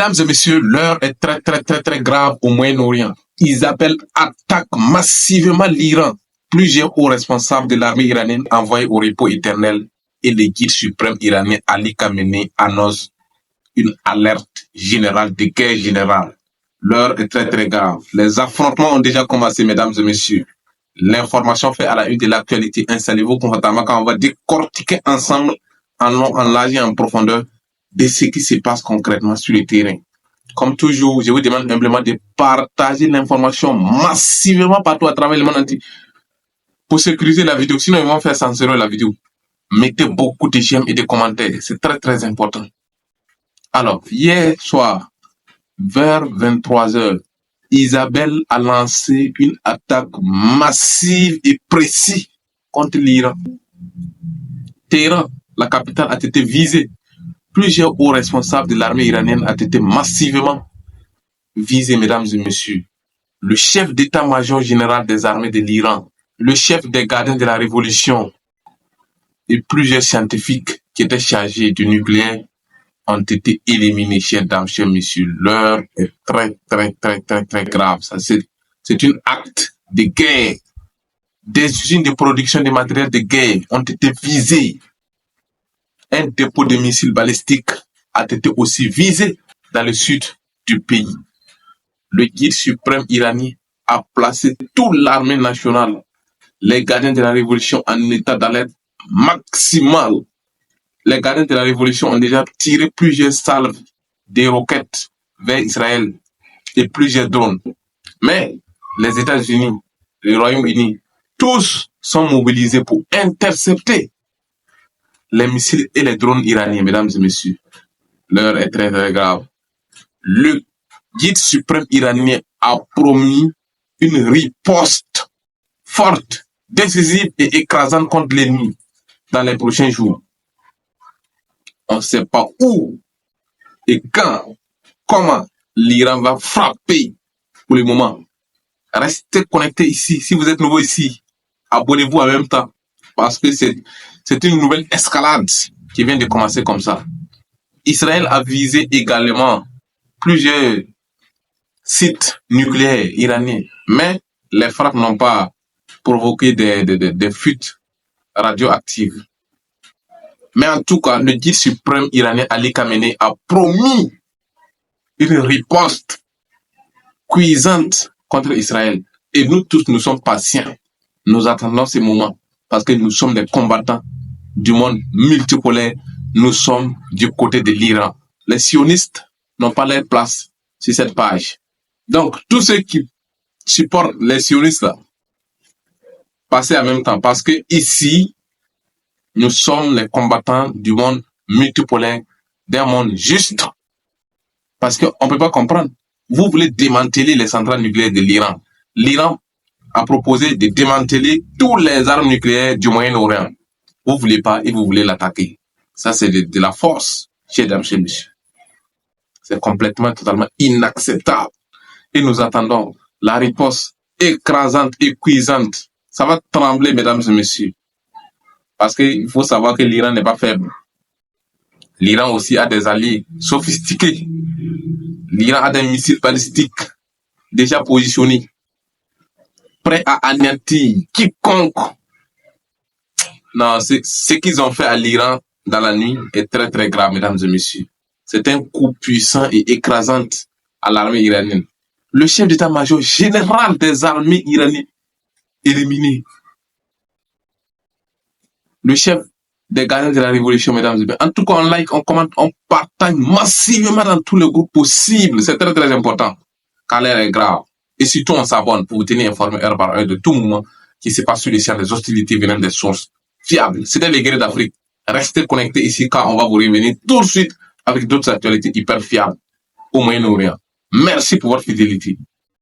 Mesdames et messieurs, l'heure est très grave au Moyen-Orient. Isabelle attaque massivement l'Iran. Plusieurs hauts responsables de l'armée iranienne envoyés au repos éternel et le guide suprême iranien Ali Khamenei annoncent une alerte générale de guerre générale. L'heure est très grave. Les affrontements ont déjà commencé, mesdames et messieurs. L'information fait à la une de l'actualité. Installez-vous confortablement quand on va décortiquer ensemble en long, en large et en profondeur de ce qui se passe concrètement sur le terrain. Comme toujours, je vous demande humblement de partager l'information massivement partout à travers le monde entier pour sécuriser la vidéo. Sinon, ils vont faire censurer la vidéo. Mettez beaucoup de j'aime et de commentaires. C'est très important. Alors, hier soir, vers 23h, Isabelle a lancé une attaque massive et précise contre l'Iran. Téhéran, la capitale, a été visée. Plusieurs hauts responsables de l'armée iranienne ont été massivement visés, mesdames et messieurs. Le chef d'état-major général des armées de l'Iran, le chef des gardiens de la révolution et plusieurs scientifiques qui étaient chargés du nucléaire ont été éliminés, chers dames, chers messieurs. L'heure est très grave. C'est un acte de guerre. Des usines de production de matériel de guerre ont été visées. Un dépôt de missiles balistiques a été aussi visé dans le sud du pays. Le guide suprême iranien a placé toute l'armée nationale, les gardiens de la révolution en état d'alerte maximale. Les gardiens de la révolution ont déjà tiré plusieurs salves de roquettes vers Israël et plusieurs drones. Mais les États-Unis, le Royaume-Uni, tous sont mobilisés pour intercepter les missiles et les drones iraniens, mesdames et messieurs. L'heure est très grave. Le guide suprême iranien a promis une riposte forte, décisive et écrasante contre l'ennemi dans les prochains jours. On ne sait pas où et quand, comment l'Iran va frapper pour le moment. Restez connectés ici. Si vous êtes nouveau ici, abonnez-vous en même temps parce que c'est une nouvelle escalade qui vient de commencer comme ça. Israël a visé également plusieurs sites nucléaires iraniens, mais les frappes n'ont pas provoqué des fuites radioactives. Mais en tout cas, le guide suprême iranien Ali Khamenei a promis une riposte cuisante contre Israël. Et nous tous, nous sommes patients. Nous attendons ce moment parce que nous sommes des combattants du monde multipolaire. Nous sommes du côté de l'Iran. Les sionistes n'ont pas leur place sur cette page. Donc, tous ceux qui supportent les sionistes, là, passez en même temps parce que ici, nous sommes les combattants du monde multipolaire, d'un monde juste. Parce qu'on ne peut pas comprendre. Vous voulez démanteler les centrales nucléaires de l'Iran. L'Iran a proposé de démanteler toutes les armes nucléaires du Moyen-Orient. Vous ne voulez pas et vous voulez l'attaquer. Ça, c'est de la force, chers dames, chers messieurs. C'est complètement, totalement inacceptable. Et nous attendons la riposte écrasante et cuisante. Ça va trembler, mesdames et messieurs. Parce qu'il faut savoir que l'Iran n'est pas faible. L'Iran aussi a des alliés sophistiqués. L'Iran a des missiles balistiques déjà positionnés, prêts à anéantir quiconque. Non, ce qu'ils ont fait à l'Iran dans la nuit est très grave, mesdames et messieurs. C'est un coup puissant et écrasant à l'armée iranienne. Le chef d'état-major général des armées iraniennes éliminé. Le chef des gardiens de la révolution, mesdames et messieurs. En tout cas, on like, on commente, on partage massivement dans tous les groupes possibles. C'est très important, car l'heure est grave. Et surtout, on s'abonne pour vous tenir informé heure par heure de tout moment qui se passe sur les sites des hostilités venant des sources fiables. C'était les guerriers d'Afrique. Restez connectés ici, car on va vous revenir tout de suite avec d'autres actualités hyper fiables au Moyen-Orient. Merci pour votre fidélité.